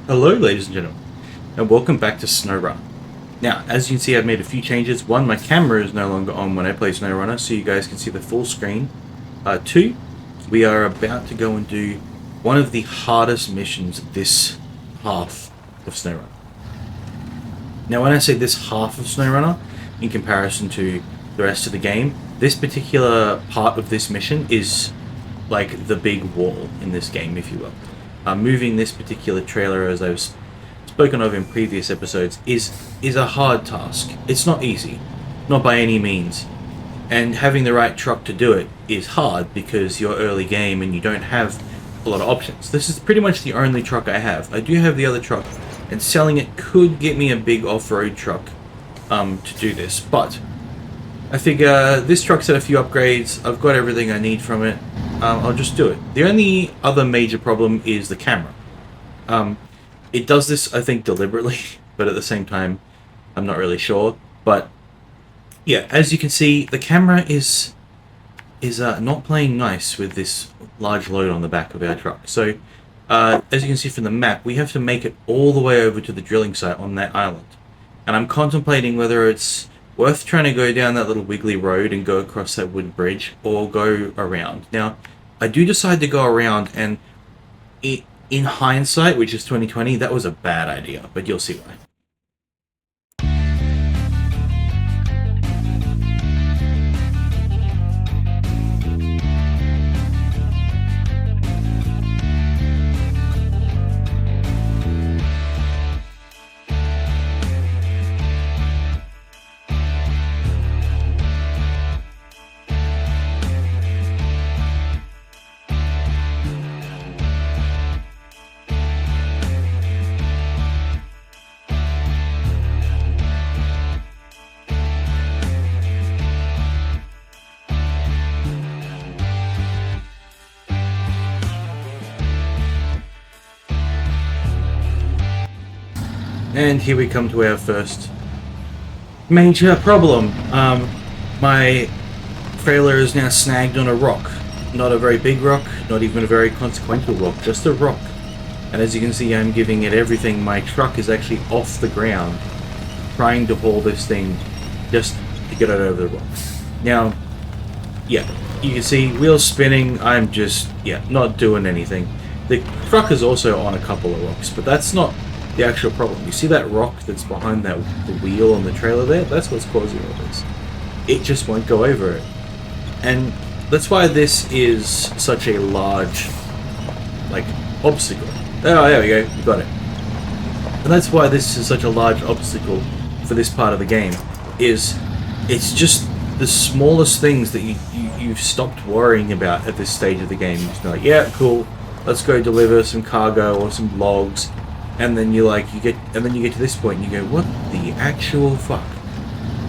Hello, ladies and gentlemen, and welcome back to Snowrunner. Now, as you can see, I've made a few changes. One, my camera is no longer on when I play Snowrunner, so you guys can see the full screen. Two, we are about to go and do one of the hardest missions of this half of Snowrunner. Now, when I say this half of Snowrunner, in comparison to the rest of the game, this particular part of this mission is like the big wall in this game, if you will. Moving this particular trailer, as I've spoken of in previous episodes, is a hard task. It's not easy, not by any means. And having the right truck to do it is hard because you're early game and you don't have a lot of options. This is pretty much the only truck I have. I do have the other truck, and selling it could get me a big off-road truck to do this, but I figure this truck's had a few upgrades. I've got everything I need from it. I'll just do it. The only other major problem is the camera. It does this, I think, deliberately, but at the same time, I'm not really sure. But yeah, as you can see, the camera is not playing nice with this large load on the back of our truck. So, as you can see from the map, we have to make it all the way over to the drilling site on that island. And I'm contemplating whether it's worth trying to go down that little wiggly road and go across that wooden bridge, or go around. Now, I do decide to go around, and in hindsight, which is 2020, that was a bad idea, but you'll see why. And here we come to our first major problem. My trailer is now snagged on a rock. Not a very big rock, not even a very consequential rock, just a rock. And as you can see, I'm giving it everything. My truck is actually off the ground, trying to haul this thing just to get it over the rock. Now, yeah, you can see wheels spinning. I'm just, not doing anything. The truck is also on a couple of rocks, but that's not the actual problem. You see that rock that's behind the wheel on the trailer there? That's what's causing all this. It just won't go over it. And that's why this is such a large, obstacle. Oh, there we go, you got it. And that's why this is such a large obstacle for this part of the game, it's just the smallest things that you've stopped worrying about at this stage of the game. You just be like, yeah, cool, let's go deliver some cargo or some logs. And then you get to this point and you go, what the actual fuck?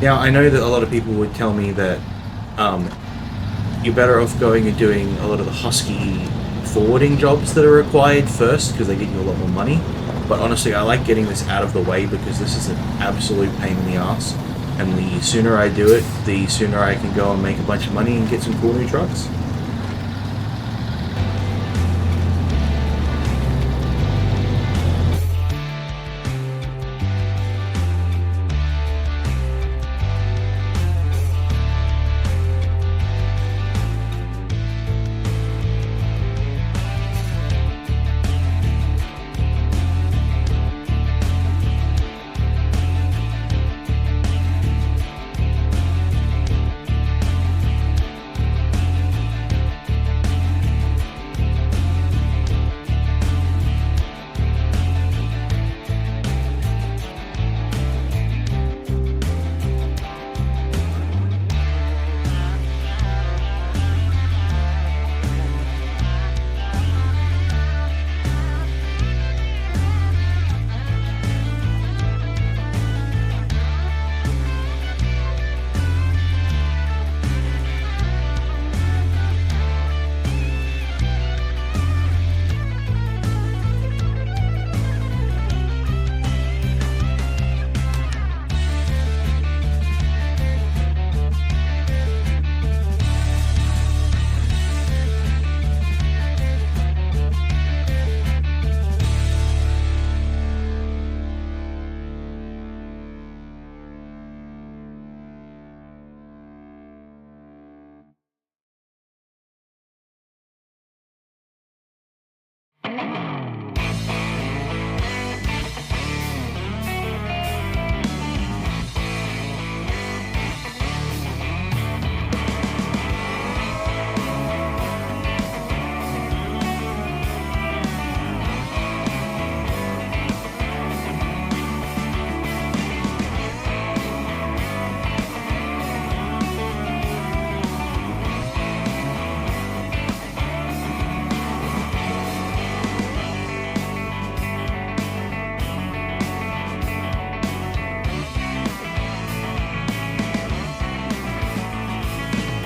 Now, I know that a lot of people would tell me that you're better off going and doing a lot of the husky forwarding jobs that are required first, because they get you a lot more money. But honestly, I like getting this out of the way because this is an absolute pain in the ass. And the sooner I do it, the sooner I can go and make a bunch of money and get some cool new trucks.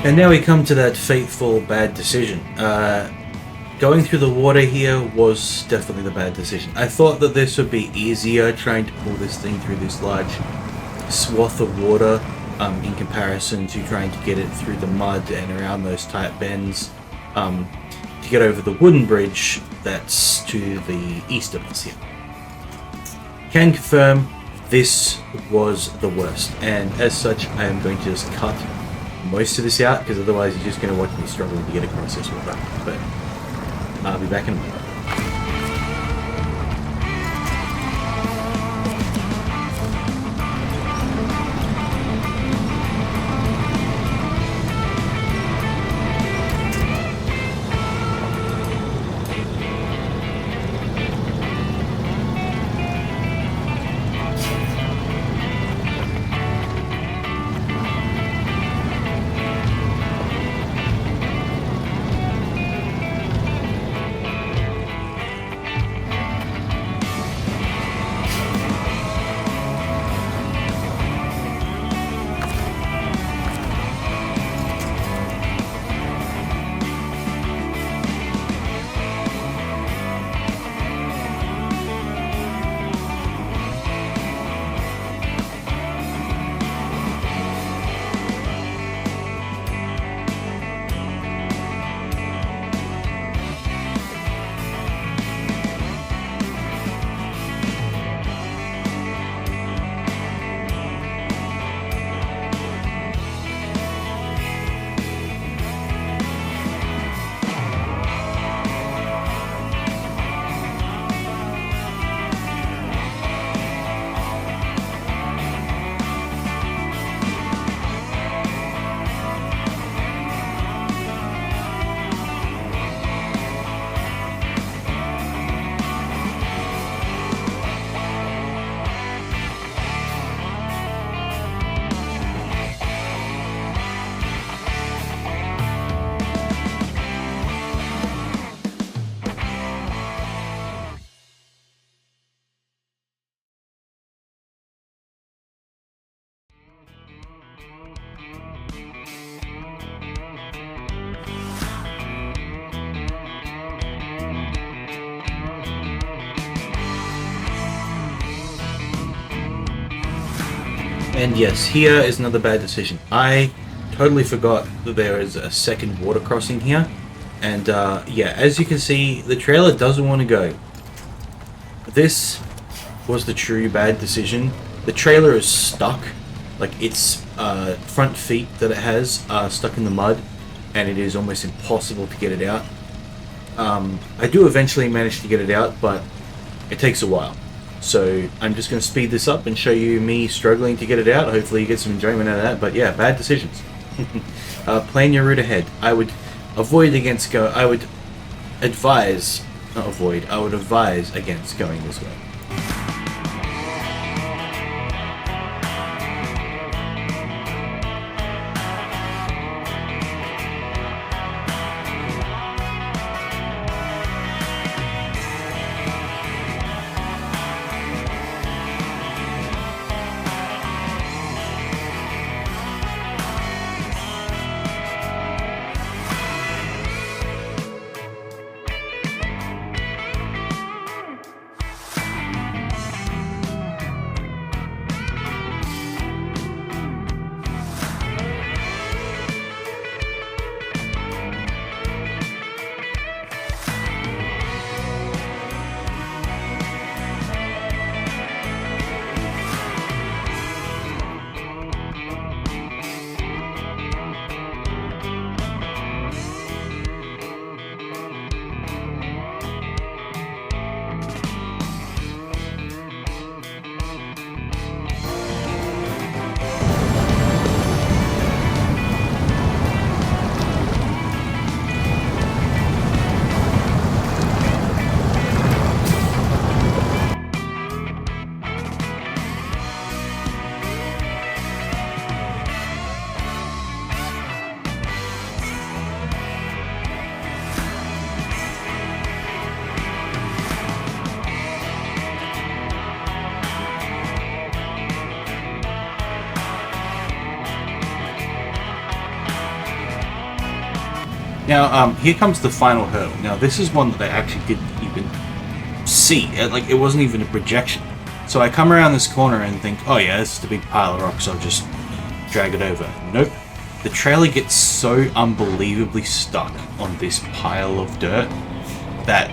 And now we come to that fateful bad decision. Going through the water here was definitely the bad decision. I thought that this would be easier trying to pull this thing through this large swath of water in comparison to trying to get it through the mud and around those tight bends to get over the wooden bridge that's to the east of us here. Can confirm this was the worst, and as such I am going to just cut most of this out because otherwise you're just going to watch me struggling to get across this water. But I'll be back in a minute. And yes, here is another bad decision. I totally forgot that there is a second water crossing here. And yeah, as you can see, the trailer doesn't want to go. This was the true bad decision. The trailer is stuck. Like, its front feet that it has are stuck in the mud, and it is almost impossible to get it out. I do eventually manage to get it out, but it takes a while. So I'm just going to speed this up and show you me struggling to get it out. Hopefully you get some enjoyment out of that. But yeah, bad decisions. Plan your route ahead. I would advise against going this way. Now, here comes the final hurdle. Now, this is one that I actually didn't even see. Like, it wasn't even a projection. So I come around this corner and think, oh yeah, this is the big pile of rocks, I'll just drag it over. Nope. The trailer gets so unbelievably stuck on this pile of dirt that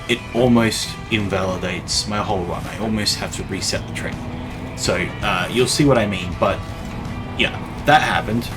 it almost invalidates my whole run. I almost have to reset the trailer. So you'll see what I mean, but yeah, that happened.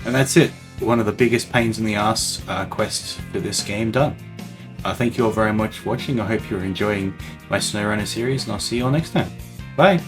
And that's it. One of the biggest pains in the ass quests for this game done. Thank you all very much for watching. I hope you're enjoying my Snowrunner series, and I'll see you all next time. Bye!